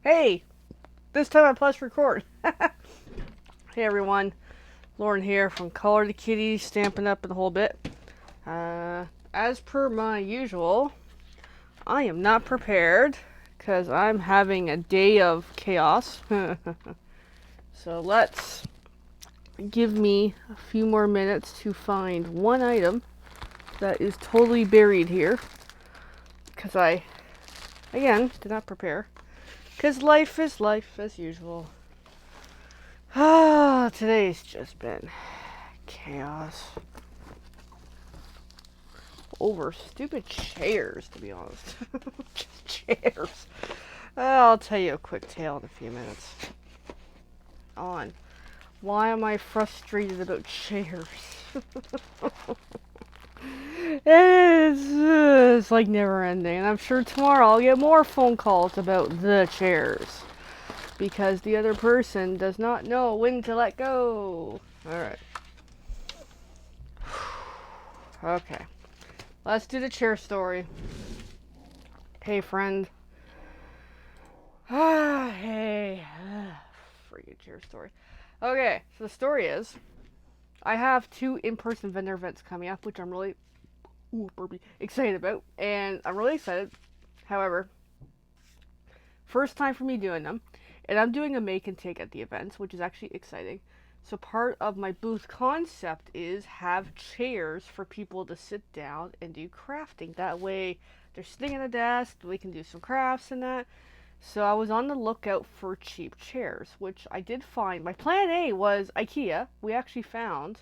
Hey, this time I press record. Hey everyone, Lauren here from Color the Kitty, Stampin' Up! And the whole bit. As per my usual, I am not prepared because I'm having a day of chaos. So let's give me a few more minutes to find one item that is totally buried here because I, again, did not prepare. Because life is life as usual. Today's just been chaos over stupid chairs, to be honest. Just chairs. I'll tell you a quick tale in a few minutes. On why am I frustrated about chairs? It's like never ending, and I'm sure tomorrow I'll get more phone calls about the chairs because the other person does not know when to let go. Alright. Okay. Let's do the chair story. Hey, friend. Hey. Freaking chair story. Okay, so the story is I have 2 in-person vendor events coming up, which I'm really excited about. And I'm really excited. However, first time for me doing them. And I'm doing a make and take at the events, which is actually exciting. So part of my booth concept is have chairs for people to sit down and do crafting. That way they're sitting at a desk, we can do some crafts and that. So I was on the lookout for cheap chairs, which I did find. My plan A was IKEA. We actually found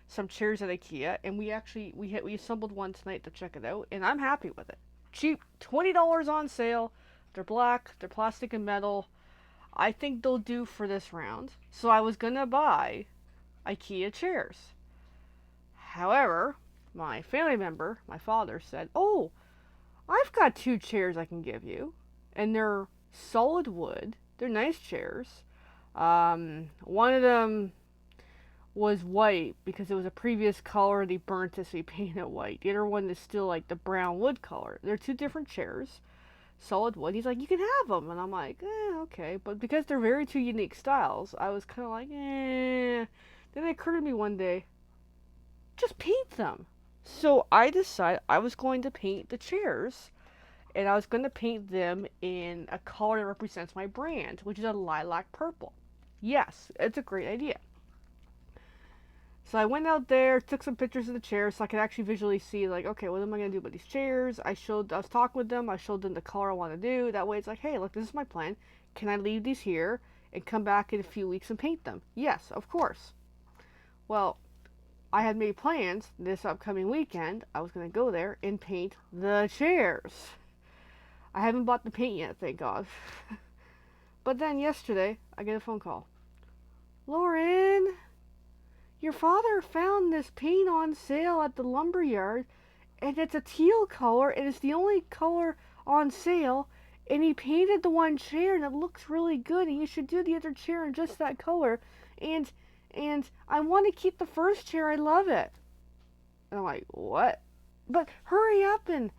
some chairs at IKEA, and we assembled one tonight to check it out, and I'm happy with it. Cheap, $20 on sale. They're black, they're plastic and metal. I think they'll do for this round. So I was gonna buy IKEA chairs. However, my family member, my father, said, "Oh, I've got 2 chairs I can give you, and they're solid wood. They're nice chairs. One of them was white because it was a previous color. They burnt it, so he painted it white. The other one is still like the brown wood color. They're 2 different chairs, solid wood." He's like, "You can have them," and I'm like, okay. But because they're very 2 unique styles, I was kind of like, eh. Then it occurred to me one day, just paint them. So I decided I was going to paint the chairs, and I was going to paint them in a color that represents my brand, which is a lilac purple. Yes, it's a great idea. So I went out there, took some pictures of the chairs so I could actually visually see, like, okay, what am I going to do with these chairs? I was talking with them, I showed them the color I want to do. That way it's like, hey, look, this is my plan. Can I leave these here and come back in a few weeks and paint them? Yes, of course. Well, I had made plans this upcoming weekend. I was going to go there and paint the chairs. I haven't bought the paint yet, thank God. But then yesterday, I get a phone call. "Lauren, your father found this paint on sale at the lumber yard, and it's a teal color, and it's the only color on sale, and he painted the one chair, and it looks really good, and you should do the other chair in just that color, and I want to keep the first chair, I love it." And I'm like, "What? But hurry up and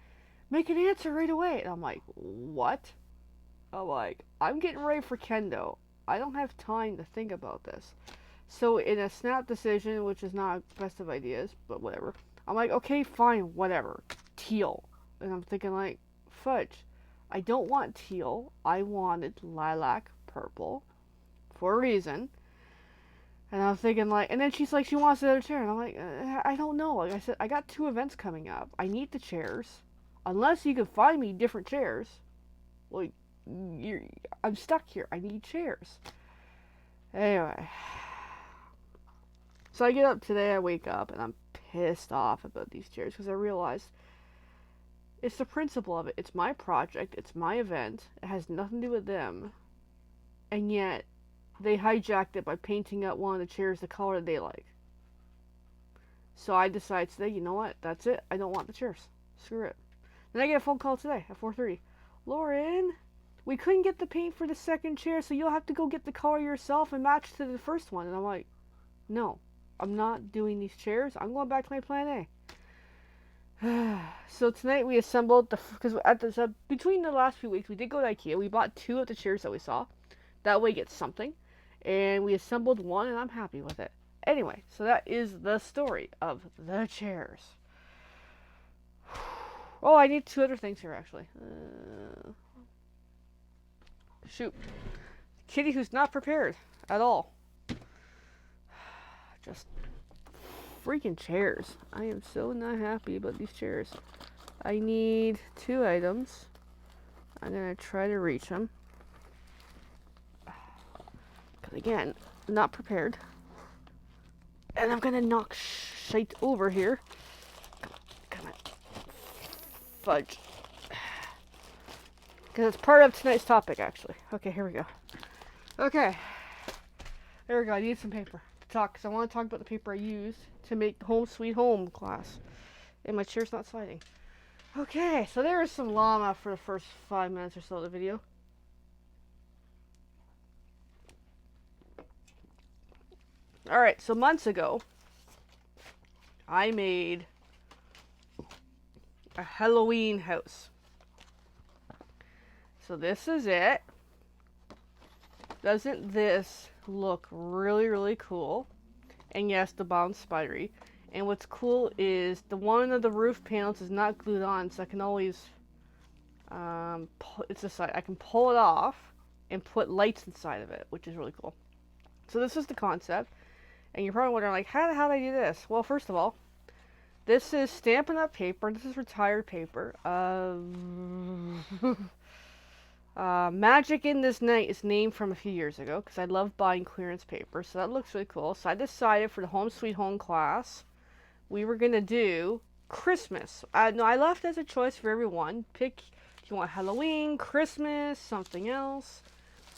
make an answer right away." And I'm like, "What?" I'm like, I'm getting ready for kendo. I don't have time to think about this. So in a snap decision, which is not best of ideas, but whatever, I'm like, okay, fine, whatever. Teal. And I'm thinking like, fudge. I don't want teal. I wanted lilac purple for a reason. And I'm thinking like, and then she's like, she wants the other chair. And I'm like, I don't know. Like I said, I got 2 events coming up. I need the chairs. Unless you can find me different chairs. Like, I'm stuck here. I need chairs. Anyway. So I get up today, I wake up, and I'm pissed off about these chairs because I realized it's the principle of it. It's my project. It's my event. It has nothing to do with them. And yet, they hijacked it by painting up one of the chairs the color they like. So I decided today, you know what? That's it. I don't want the chairs. Screw it. Then I get a phone call today at 4:30. "Lauren, we couldn't get the paint for the second chair, so you'll have to go get the color yourself and match to the first one." And I'm like, no, I'm not doing these chairs. I'm going back to my plan A. So tonight we assembled because at the between the last few weeks we did go to IKEA. We bought 2 of the chairs that we saw. That way, get something, and we assembled one, and I'm happy with it. Anyway, so that is the story of the chairs. Oh, I need 2 other things here actually. Shoot, kitty who's not prepared at all. Just freaking chairs. I am so not happy about these chairs. I need 2 items. I'm gonna try to reach them. Because again, not prepared. And I'm gonna knock shite over here. Come on. Fudge. Because it's part of tonight's topic, actually. Okay, here we go. Okay. There we go. I need some paper to talk. Because I want to talk about the paper I used to make Home Sweet Home class. And my chair's not sliding. Okay, so there is some llama for the first 5 minutes or so of the video. Alright, so months ago, I made a Halloween house. So this is it. Doesn't this look really, really cool? And yes, the bottom's spidery. And what's cool is the one of the roof panels is not glued on, so I can always, it's the side. I can pull it off and put lights inside of it, which is really cool. So this is the concept. And you're probably wondering, like, how did I do this? Well, first of all, this is Stampin' Up! Paper. This is retired paper. Magic in This Night is named from a few years ago because I love buying clearance paper, so that looks really cool. So I decided for the Home Sweet Home class, we were going to do Christmas. No, I left as a choice for everyone. Pick if you want Halloween, Christmas, something else.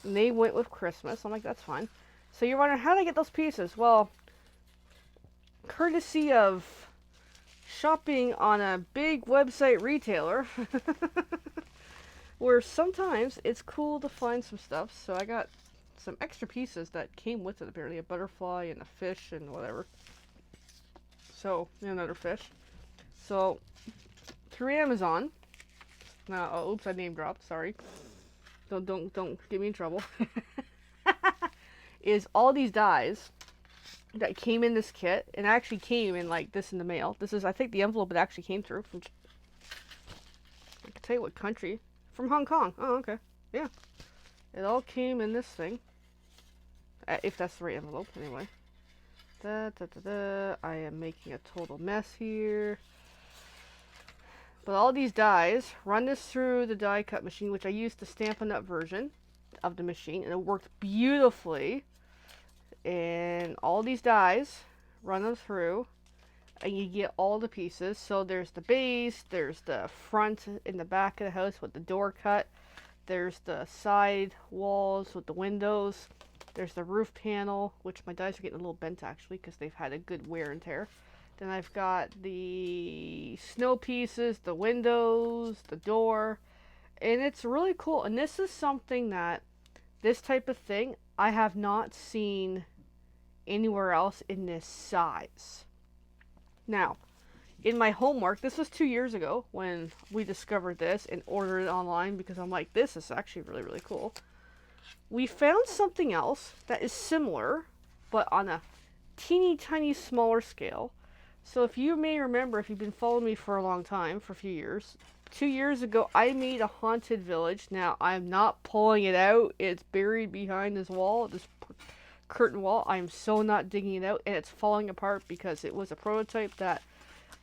And they went with Christmas. I'm like, that's fine. So you're wondering, how did I get those pieces? Well, courtesy of shopping on a big website retailer, where sometimes it's cool to find some stuff. So I got some extra pieces that came with it, apparently. A butterfly and a fish and whatever. So, another fish. So, through Amazon. Now, oh, oops, I name dropped, sorry. Don't get me in trouble. Is all these dies that came in this kit, and actually came in like this in the mail. This is, I think, the envelope it actually came through from, I can tell you what country. From Hong Kong. Oh, okay. Yeah. It all came in this thing. If that's the right envelope, anyway. I am making a total mess here. But all these dies, run this through the die cut machine, which I used the Stampin' Up! Version of the machine, and it worked beautifully. And all these dies, run them through, and you get all the pieces. So there's the base, there's the front and the back of the house with the door cut, there's the side walls with the windows, there's the roof panel, which my dies are getting a little bent actually because they've had a good wear and tear. Then I've got the snow pieces, the windows, the door, and it's really cool. And this is something that, this type of thing, I have not seen anywhere else in this size. Now, in my homework, this was 2 years ago when we discovered this and ordered it online because I'm like, this is actually really, really cool. We found something else that is similar, but on a teeny tiny smaller scale. So if you may remember, if you've been following me for a long time, for a few years, 2 years ago, I made a haunted village. Now, I'm not pulling it out. It's buried behind this wall, this curtain wall. I'm so not digging it out, and it's falling apart because it was a prototype that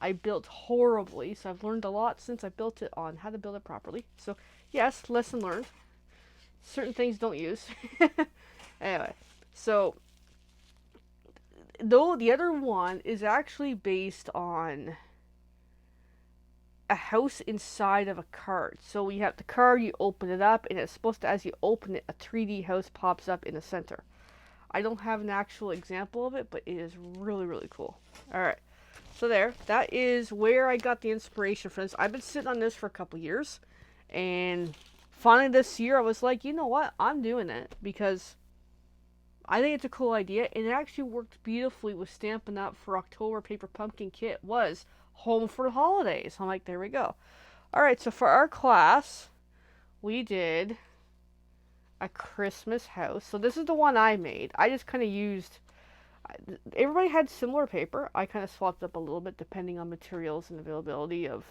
I built horribly. So I've learned a lot since I built it on how to build it properly. So, yes, lesson learned. Certain things don't use. Anyway, so though the other one is actually based on a house inside of a card. So you have the card, you open it up, and it's supposed to, as you open it, a 3D house pops up in the center. I don't have an actual example of it, but it is really, really cool. Alright, so there. That is where I got the inspiration for this. I've been sitting on this for a couple years, and finally this year I was like, you know what? I'm doing it, because I think it's a cool idea, and it actually worked beautifully with Stampin' Up! For October Paper Pumpkin Kit was home for the holidays. I'm like, there we go. All right, so for our class, we did a Christmas house. So this is the one I made. I just kind of used, everybody had similar paper. I kind of swapped up a little bit depending on materials and availability of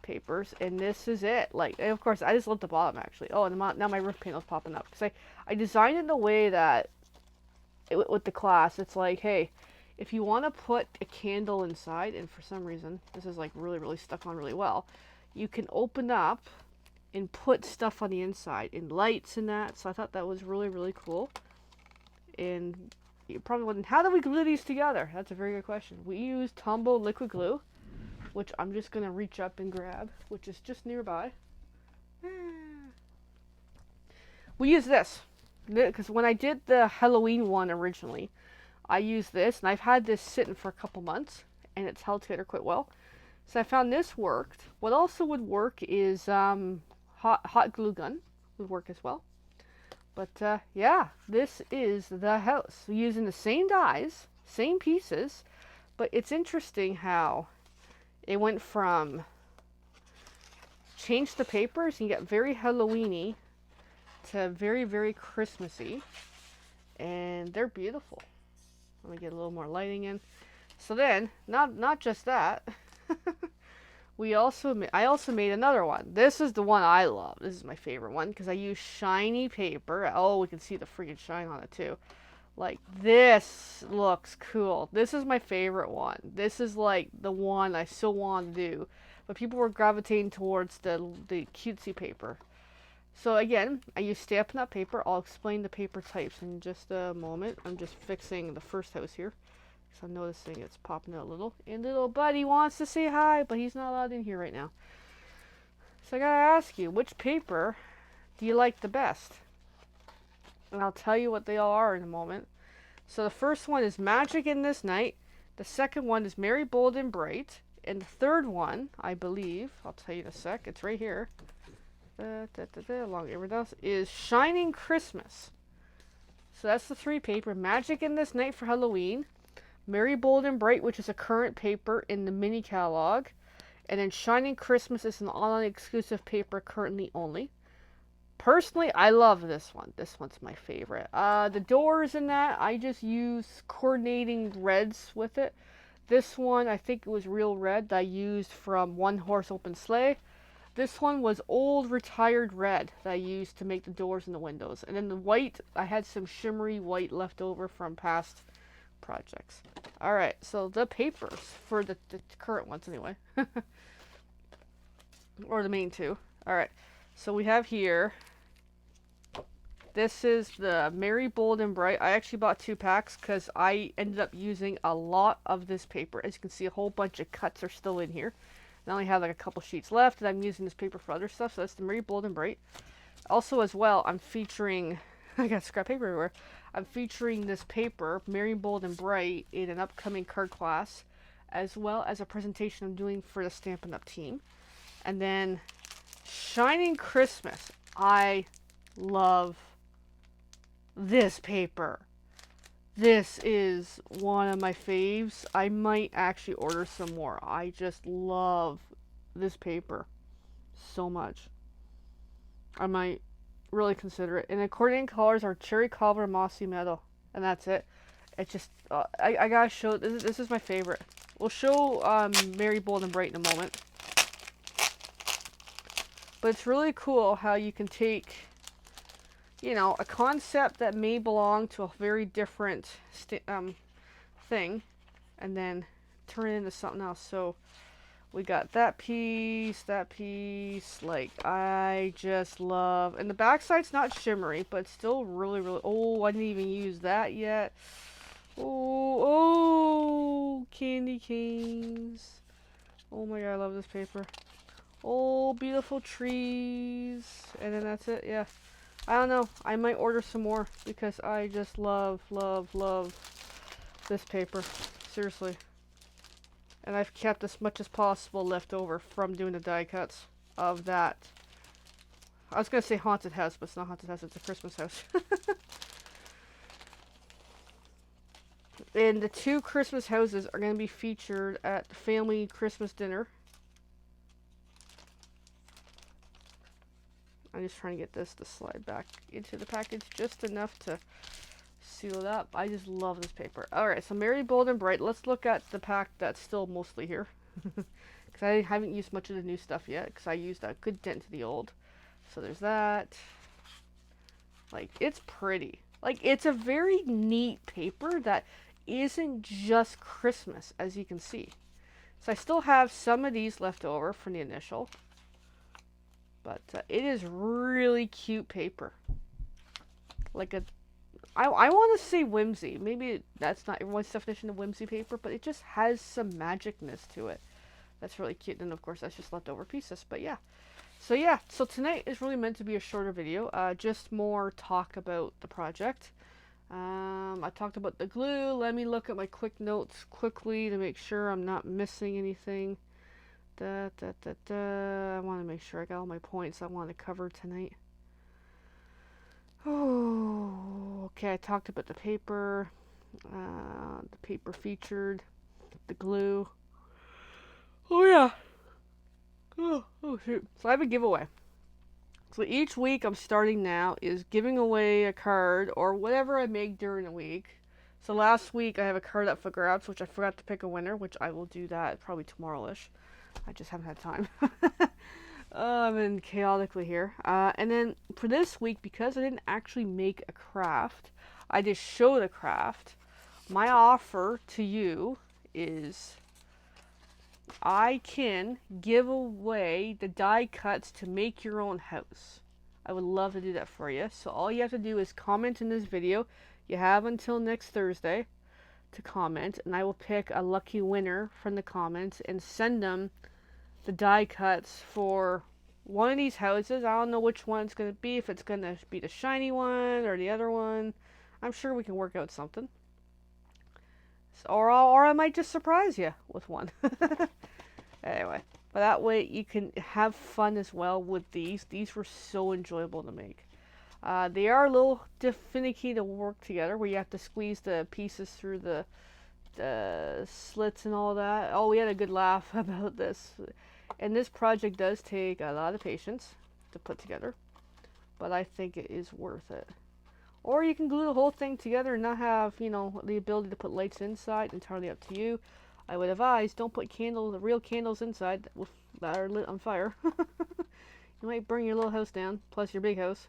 papers. And this is it. Like, and of course, I just love the bottom actually. Oh, and now my roof panel's popping up. Because I designed it in a way that, with the class, it's like, hey, if you want to put a candle inside, and for some reason, this is like really, really stuck on really well, you can open up and put stuff on the inside and lights and that. So I thought that was really, really cool. And you probably wondering, how do we glue these together? That's a very good question. We use Tombow liquid glue, which I'm just going to reach up and grab, which is just nearby. We use this because when I did the Halloween one originally, I used this, and I've had this sitting for a couple months, and it's held together quite well. So I found this worked. What also would work is hot glue gun would work as well. But yeah, this is the house. We're using the same dies, same pieces, but it's interesting how it went from change the papers and get very Halloweeny to very, very Christmassy, and they're beautiful. Let me get a little more lighting in. So then, not just that. I also made another one. This is the one I love. This is my favorite one because I use shiny paper. Oh, we can see the freaking shine on it too. Like, this looks cool. This is my favorite one. This is like the one I still want to do. But people were gravitating towards the cutesy paper. So again, I use Stampin' Up! Paper. I'll explain the paper types in just a moment. I'm just fixing the first house here. So I'm noticing it's popping out a little. And little buddy wants to say hi, but he's not allowed in here right now. So I gotta ask you, which paper do you like the best? And I'll tell you what they all are in a moment. So the first one is Magic in This Night. The second one is Merry, Bold, and Bright. And the third one, I believe, I'll tell you in a sec, it's right here. Along everything else, is Shining Christmas. So that's the three paper. Magic in This Night for Halloween. Merry, Bold, and Bright, which is a current paper in the mini catalog. And then Shining Christmas is an online exclusive paper currently only. Personally, I love this one. This one's my favorite. The doors in that, I just use coordinating reds with it. This one, I think it was real red that I used from One Horse Open Sleigh. This one was old retired red that I used to make the doors and the windows. And then the white, I had some shimmery white left over from past projects. Alright, so the papers for the current ones anyway. Or the main two. Alright, so we have here, this is the Merry, Bold, and Bright. I actually bought 2 packs because I ended up using a lot of this paper. As you can see, a whole bunch of cuts are still in here. I only have like a couple sheets left, and I'm using this paper for other stuff. So that's the Merry, Bold, and Bright. Also, as well, I'm featuring, I got scrap paper everywhere. I'm featuring this paper, Merry, Bold, and Bright, in an upcoming card class, as well as a presentation I'm doing for the Stampin' Up! Team. And then Shining Christmas. I love this paper. This is one of my faves. I might actually order some more. I just love this paper so much. I might really consider it. And the coordinating colors are Cherry Cobbler and Mossy Meadow. And that's it. It's just, I gotta show, this is my favorite. We'll show Merry, Bold, and Bright in a moment. But it's really cool how you can take, you know, a concept that may belong to a very different thing, and then turn it into something else. So we got that piece, like, I just love, and the backside's not shimmery, but still really, really, oh, I didn't even use that yet. Oh, candy canes. Oh my god, I love this paper. Oh, beautiful trees. And then that's it, yeah. I don't know. I might order some more because I just love, love, love this paper. Seriously. And I've kept as much as possible left over from doing the die cuts of that. I was going to say haunted house, but it's not haunted house. It's a Christmas house. And the 2 Christmas houses are going to be featured at the family Christmas dinner. I'm just trying to get this to slide back into the package just enough to seal it up. I just love this paper. Alright, so Merry, Bold, and Bright. Let's look at the pack that's still mostly here. Because I haven't used much of the new stuff yet. Because I used a good dent to the old. So there's that. Like, it's pretty. Like, it's a very neat paper that isn't just Christmas, as you can see. So I still have some of these left over from the initial. But it is really cute paper. Like I want to say whimsy. Maybe that's not everyone's definition of whimsy paper, but it just has some magicness to it. That's really cute. And of course, that's just leftover pieces. But yeah. So tonight is really meant to be a shorter video. Just more talk about the project. I talked about the glue. Let me look at my quick notes quickly to make sure I'm not missing anything. I want to make sure I got all my points I want to cover tonight. Oh, okay. I talked about the paper featured, the glue. Oh yeah. Oh shoot. So I have a giveaway. So each week I'm starting now is giving away a card or whatever I make during the week. So last week I have a card up for grabs, which I forgot to pick a winner, which I will do that probably tomorrow-ish. I just haven't had time. I've been chaotically here. And then for this week, because I didn't actually make a craft, I just showed a craft. My offer to you is I can give away the die cuts to make your own house. I would love to do that for you. So all you have to do is comment in this video. You have until next Thursday to comment, and I will pick a lucky winner from the comments and send them the die cuts for one of these houses. I don't know which one it's going to be, if it's going to be the shiny one or the other one. I'm sure we can work out something. Or I might just surprise you with one. Anyway, but that way you can have fun as well with these. These were so enjoyable to make. They are a little finicky to work together, where you have to squeeze the pieces through the slits and all that. Oh, we had a good laugh about this. And this project does take a lot of patience to put together, but I think it is worth it. Or you can glue the whole thing together and not have, you know, the ability to put lights inside. Entirely up to you. I would advise don't put candles, real candles inside that are lit on fire. You might burn your little house down, plus your big house.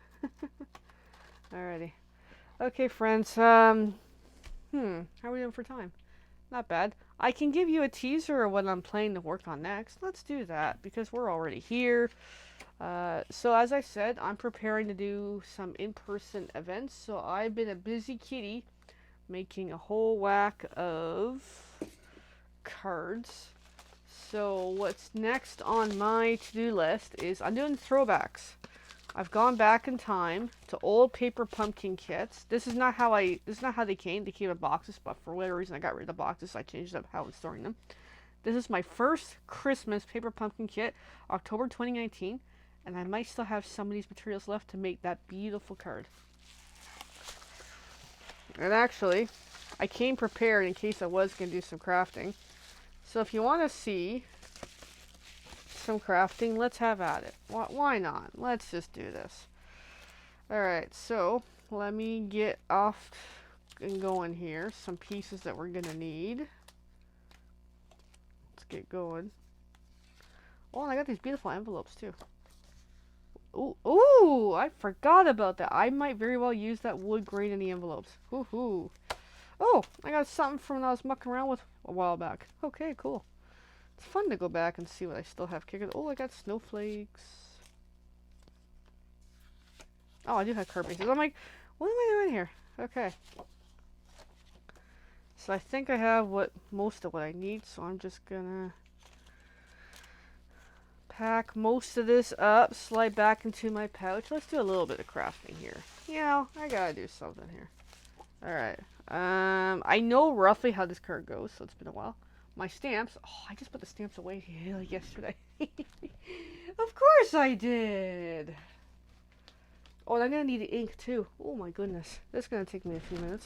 Alrighty. Okay, friends. How are we doing for time? Not bad. I can give you a teaser of what I'm planning to work on next. Let's do that, because we're already here. So as I said, I'm preparing to do some in-person events. So I've been a busy kitty making a whole whack of cards. So what's next on my to-do list is I'm doing throwbacks. I've gone back in time to old paper pumpkin kits. This is not how they came. They came in boxes, but for whatever reason I got rid of the boxes, so I changed up how I'm storing them. This is my first Christmas paper pumpkin kit, October 2019, and I might still have some of these materials left to make that beautiful card. And actually, I came prepared in case I was going to do some crafting. So if you want to see some crafting, let's have at it. Why not? Let's just do this. Alright, so let me get off and going here. Some pieces that we're going to need. Let's get going. Oh, and I got these beautiful envelopes too. Ooh, I forgot about that. I might very well use that wood grain in the envelopes. Woohoo. Oh, I got something from when I was mucking around with a while back. Okay, cool. It's fun to go back and see what I still have kicking. Oh, I got snowflakes. Oh, I do have card bases. I'm like, what am I doing here? Okay. So I think I have most of what I need, so I'm just gonna pack most of this up, slide back into my pouch. Let's do a little bit of crafting here. You know, I gotta do something here. Alright. I know roughly how this card goes, so it's been a while. My stamps. Oh, I just put the stamps away like yesterday. Of course I did. Oh, and I'm going to need the ink too. Oh my goodness. This is going to take me a few minutes.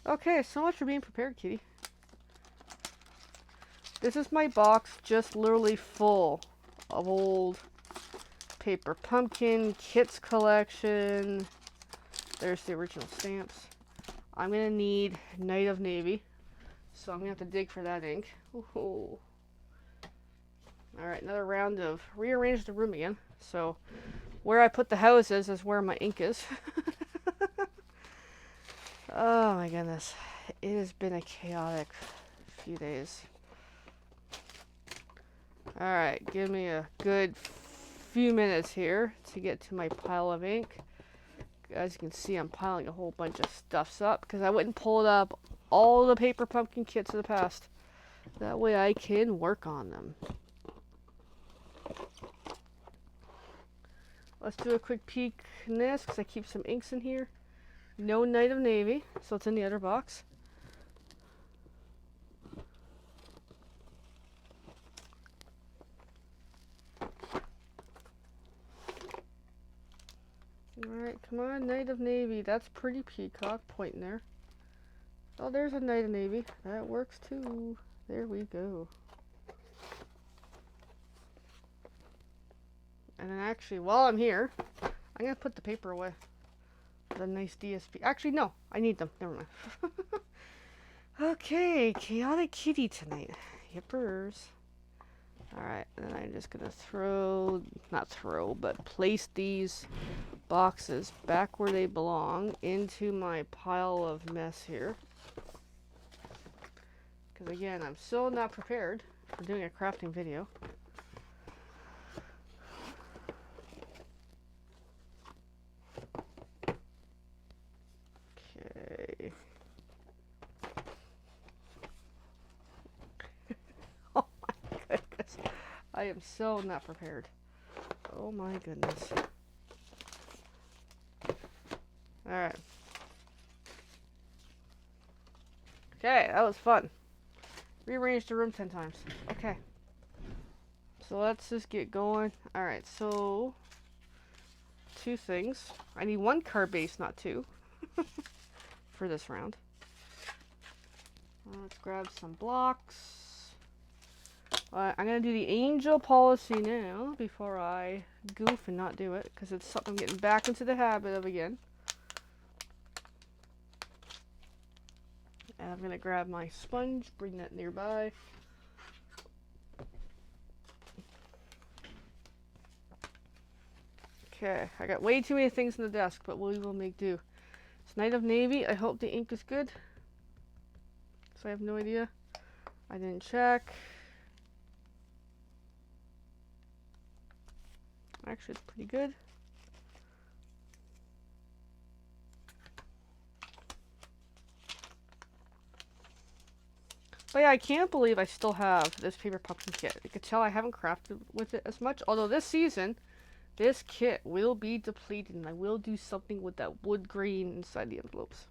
Okay, so much for being prepared, kitty. This is my box just literally full of old paper pumpkin, kits collection. There's the original stamps. I'm going to need Night of Navy, so I'm going to have to dig for that ink. Ooh. Alright, another round of rearrange the room again. So where I put the houses is where my ink is. Oh my goodness. It has been a chaotic few days. Alright, give me a good few minutes here to get to my pile of ink. As you can see, I'm piling a whole bunch of stuffs up because I wouldn't pull up all the paper pumpkin kits of the past. That way I can work on them. Let's do a quick peek in this because I keep some inks in here. No Night of Navy, so it's in the other box. Alright, come on, Night of Navy. That's pretty peacock pointing there. Oh, there's a Night of Navy. That works too. There we go. And then actually, while I'm here, I'm going to put the paper away. The nice DSP. Actually, no. I need them. Never mind. Okay, chaotic kitty tonight. Yippers. Alright, and then I'm just going to but place these boxes back where they belong into my pile of mess here. Because again, I'm still not prepared for doing a crafting video. Okay. Oh my goodness. I am so not prepared. Oh my goodness. Alright. Okay, that was fun. Rearrange the room 10 times. Okay. So let's just get going. Alright, so 2 things. I need 1 card base, not 2. For this round. Let's grab some blocks. I'm going to do the angel policy now before I goof and not do it, because it's something I'm getting back into the habit of again. And I'm going to grab my sponge, bring that nearby. Okay, I got way too many things on the desk, but we will make do. It's Night of Navy. I hope the ink is good. So I have no idea. I didn't check. Actually, it's pretty good. But yeah, I can't believe I still have this paper pumpkin kit. You can tell I haven't crafted with it as much. Although this season, this kit will be depleted and I will do something with that wood grain inside the envelopes.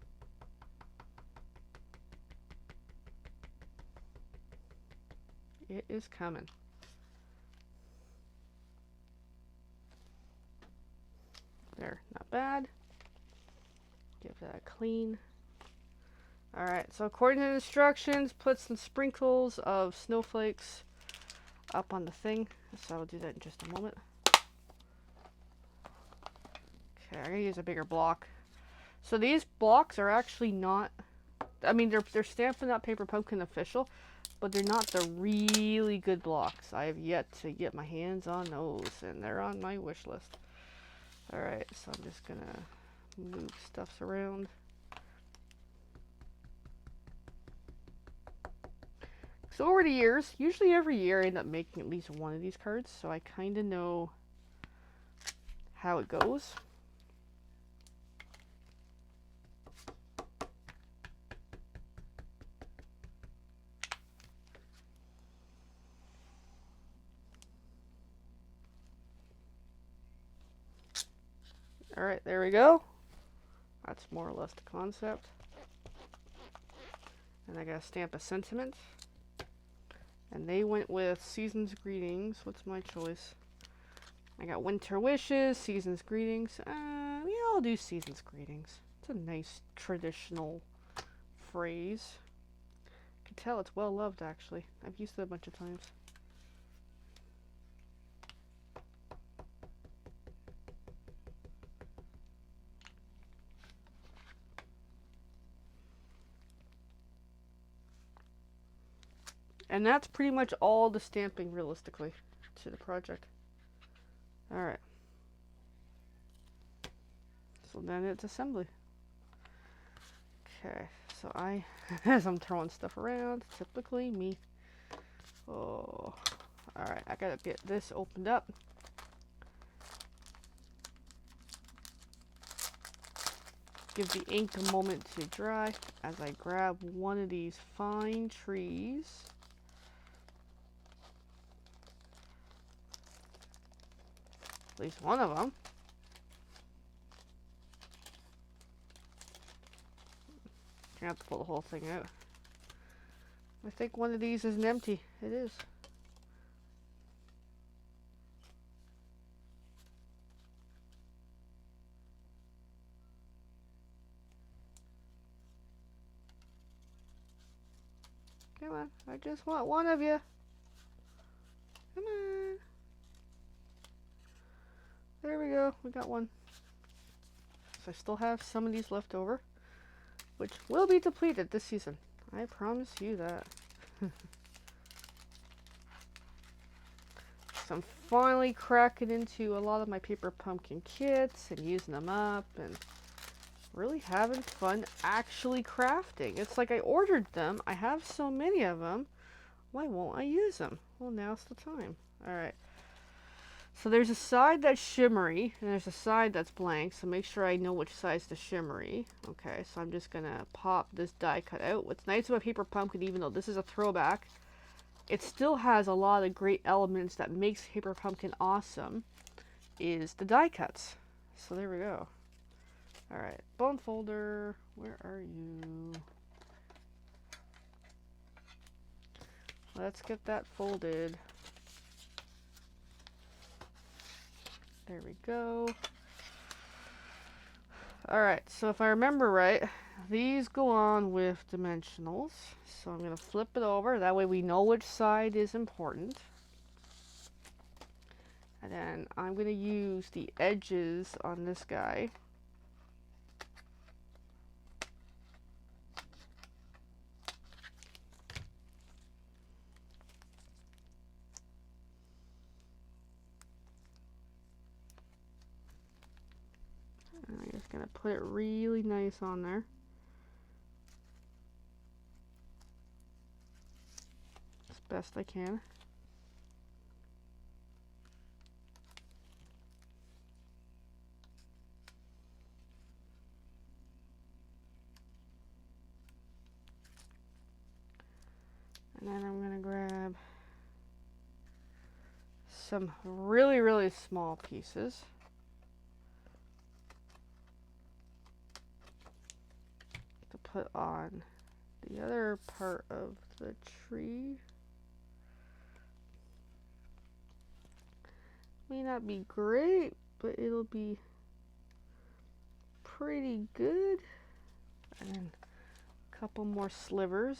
It is coming. There, not bad. Give that a clean. Alright, so according to the instructions, put some sprinkles of snowflakes up on the thing. So I'll do that in just a moment. Okay, I'm going to use a bigger block. So these blocks are actually not, I mean, they're stamped in that Paper Pumpkin official, but they're not the really good blocks. I have yet to get my hands on those, and they're on my wish list. Alright, so I'm just going to move stuffs around. So over the years, usually every year I end up making at least one of these cards, so I kind of know how it goes. Alright, there we go. That's more or less the concept. And I gotta stamp a sentiment. And they went with Season's Greetings. What's my choice? I got Winter Wishes, Season's Greetings. Yeah, I'll do Season's Greetings. It's a nice, traditional, phrase. I can tell it's well loved actually. I've used it a bunch of times. And that's pretty much all the stamping realistically to the project. Alright. So then it's assembly. Okay, so as I'm throwing stuff around, typically me. Oh, alright, I gotta get this opened up. Give the ink a moment to dry as I grab one of these fine trees. At least one of them. I have to pull the whole thing out. I think one of these isn't empty. It is. Come on, I just want one of you. Come on. There we go, we got one. So I still have some of these left over, which will be depleted this season. I promise you that. So I'm finally cracking into a lot of my paper pumpkin kits and using them up and really having fun actually crafting. It's like I ordered them. I have so many of them. Why won't I use them? Well, now's the time. Alright. So there's a side that's shimmery and there's a side that's blank. So make sure I know which side's the shimmery. Okay, so I'm just going to pop this die cut out. What's nice about paper pumpkin, even though this is a throwback, it still has a lot of great elements that makes paper pumpkin awesome, is the die cuts. So there we go. Alright, bone folder, where are you? Let's get that folded. There we go. Alright, so if I remember right, these go on with dimensionals. So I'm going to flip it over. That way we know which side is important. And then I'm going to use the edges on this guy. And I'm just going to put it really nice on there. As best I can. And then I'm going to grab some really, really small pieces. To put on the other part of the tree. May not be great, but it'll be pretty good. And then a couple more slivers.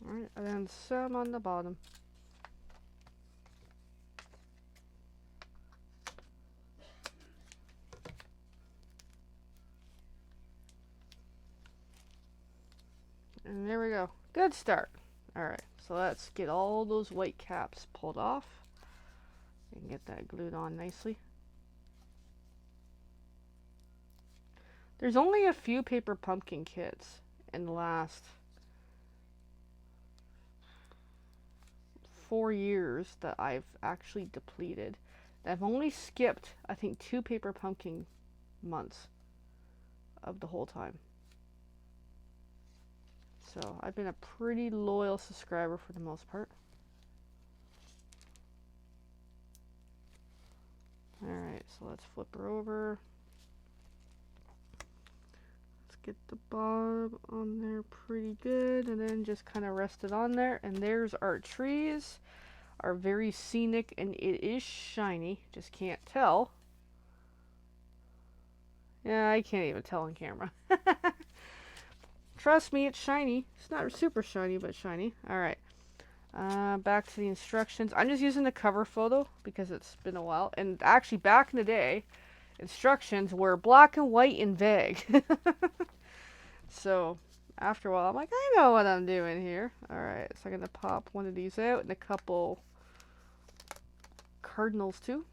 Alright, and then some on the bottom. And there we go. Good start. Alright, so let's get all those white caps pulled off. And get that glued on nicely. There's only a few paper pumpkin kits in the last 4 years that I've actually depleted. I've only skipped, I think, 2 paper pumpkin months of the whole time. So I've been a pretty loyal subscriber for the most part. Alright, so let's flip her over. Let's Get the bottom on there pretty good, and then just kind of rest it on there. And there's our trees. Are very scenic, and it is shiny. Just can't tell. Yeah, I can't even tell on camera. Trust me, it's shiny. It's not super shiny, but shiny. Alright. Back to the instructions. I'm just using the cover photo because it's been a while. And actually, back in the day, instructions were black and white and vague. So, after a while, I'm like, I know what I'm doing here. Alright, so I'm going to pop one of these out and a couple cardinals too.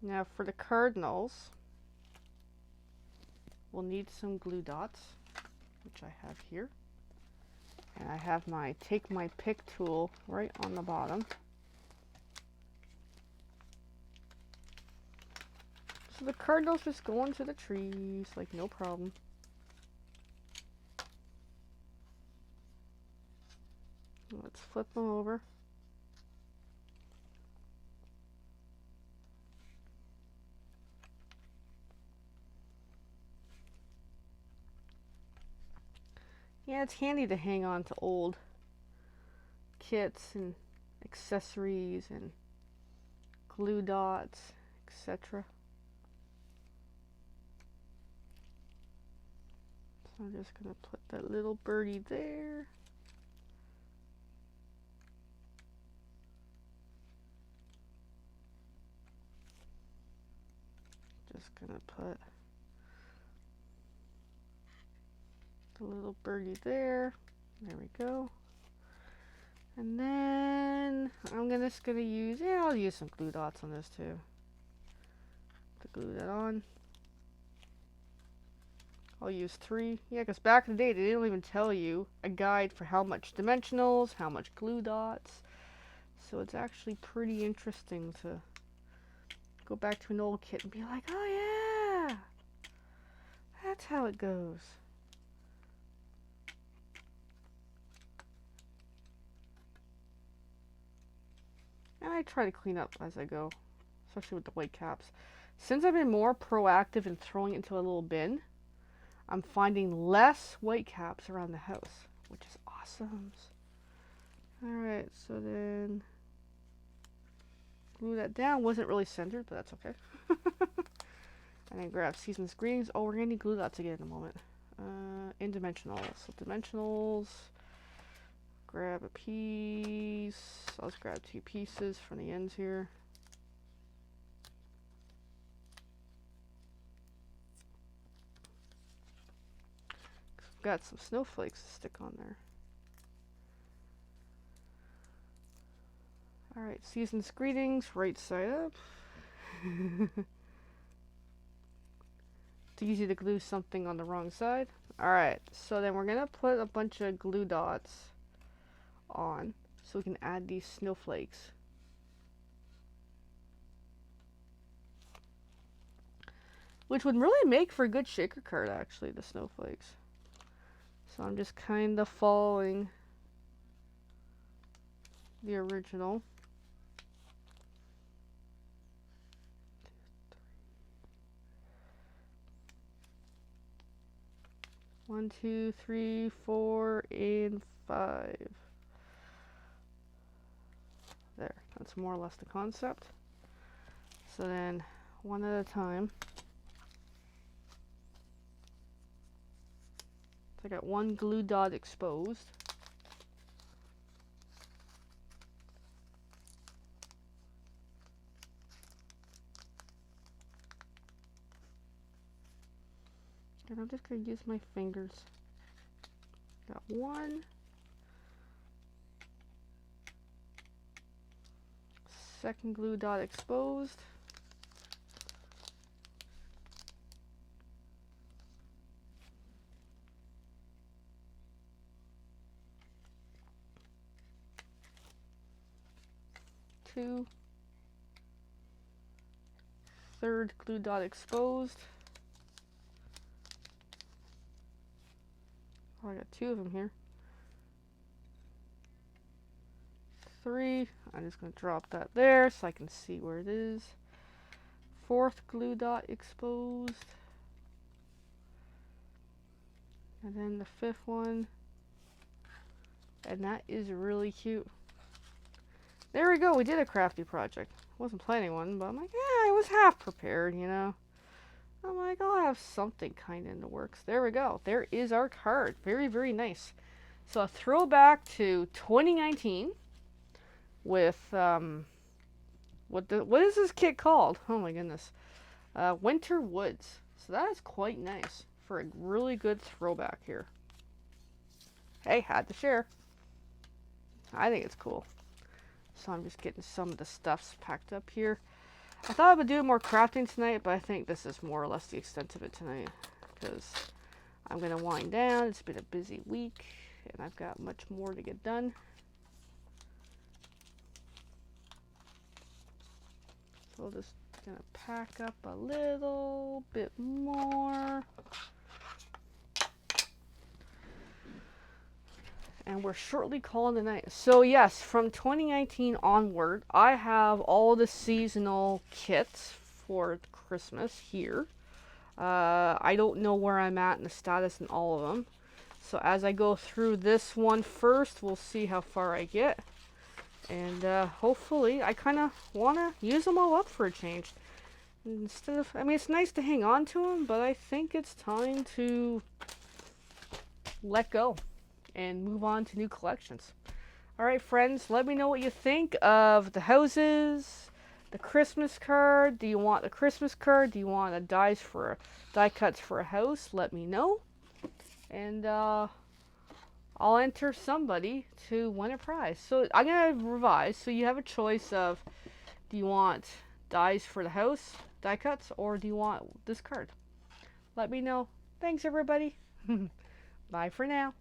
Now for the cardinals, we'll need some glue dots, which I have here. And I have my take my pick tool right on the bottom. So the cardinals just go into the trees, like no problem. Let's flip them over. Yeah, it's handy to hang on to old kits and accessories and glue dots, etc. So I'm just going to put that little birdie there. Just going to put the little birdie there. There we go. And then I'm just gonna use, yeah, I'll use some glue dots on this too. To glue that on. I'll use 3. Yeah, because back in the day they didn't even tell you a guide for how much dimensionals, how much glue dots. So it's actually pretty interesting to go back to an old kit and be like, oh yeah, that's how it goes. And I try to clean up as I go, especially with the white caps. Since I've been more proactive in throwing it into a little bin, I'm finding less white caps around the house, which is awesome. Alright, so then glue that down. Wasn't really centered, but that's okay. And then grab Season's Greetings. Oh, we're going to need glue dots again in a moment. In dimensionals. So dimensionals. Grab a piece. I'll just grab 2 pieces from the ends here. I've got some snowflakes to stick on there. Alright, Season's Greetings, right side up. It's easy to glue something on the wrong side. Alright, so then we're going to put a bunch of glue dots on so we can add these snowflakes. Which would really make for a good shaker card, actually, the snowflakes. So I'm just kind of following the original. 1, 2, 3, 4, and 5. There, that's more or less the concept. So then, one at a time. So I got 1 glue dot exposed. And I'm just going to use my fingers. Got 1. Second glue dot exposed. Two. Third glue dot exposed. Oh, I got 2 of them here. 3. I'm just going to drop that there so I can see where it is. 4th glue dot exposed. And then the 5th one. And that is really cute. There we go. We did a crafty project. Wasn't planning one, but I'm like, yeah, I was half prepared, you know. I'm like, I'll have something kind of in the works. There we go. There is our card. Very, very nice. So a throwback to 2019 with, what is this kit called? Oh my goodness. Winter Woods. So that is quite nice for a really good throwback here. Hey, had to share. I think it's cool. So I'm just getting some of the stuffs packed up here. I thought I would do more crafting tonight, but I think this is more or less the extent of it tonight. Because I'm going to wind down. It's been a busy week, and I've got much more to get done. So we're just going to pack up a little bit more. And we're shortly calling the night. So yes, from 2019 onward, I have all the seasonal kits for Christmas here. I don't know where I'm at in the status in all of them. So as I go through this one first, we'll see how far I get. And hopefully, I kind of want to use them all up for a change. Instead of, I mean, it's nice to hang on to them, but I think it's time to let go and move on to new collections. Alright friends, let me know what you think of the houses, the Christmas card. Do you want the Christmas card? Do you want a die cuts for a house? Let me know. And I'll enter somebody to win a prize. So I'm going to revise. So you have a choice of, do you want dies for the house, die cuts, or do you want this card? Let me know. Thanks everybody. Bye for now.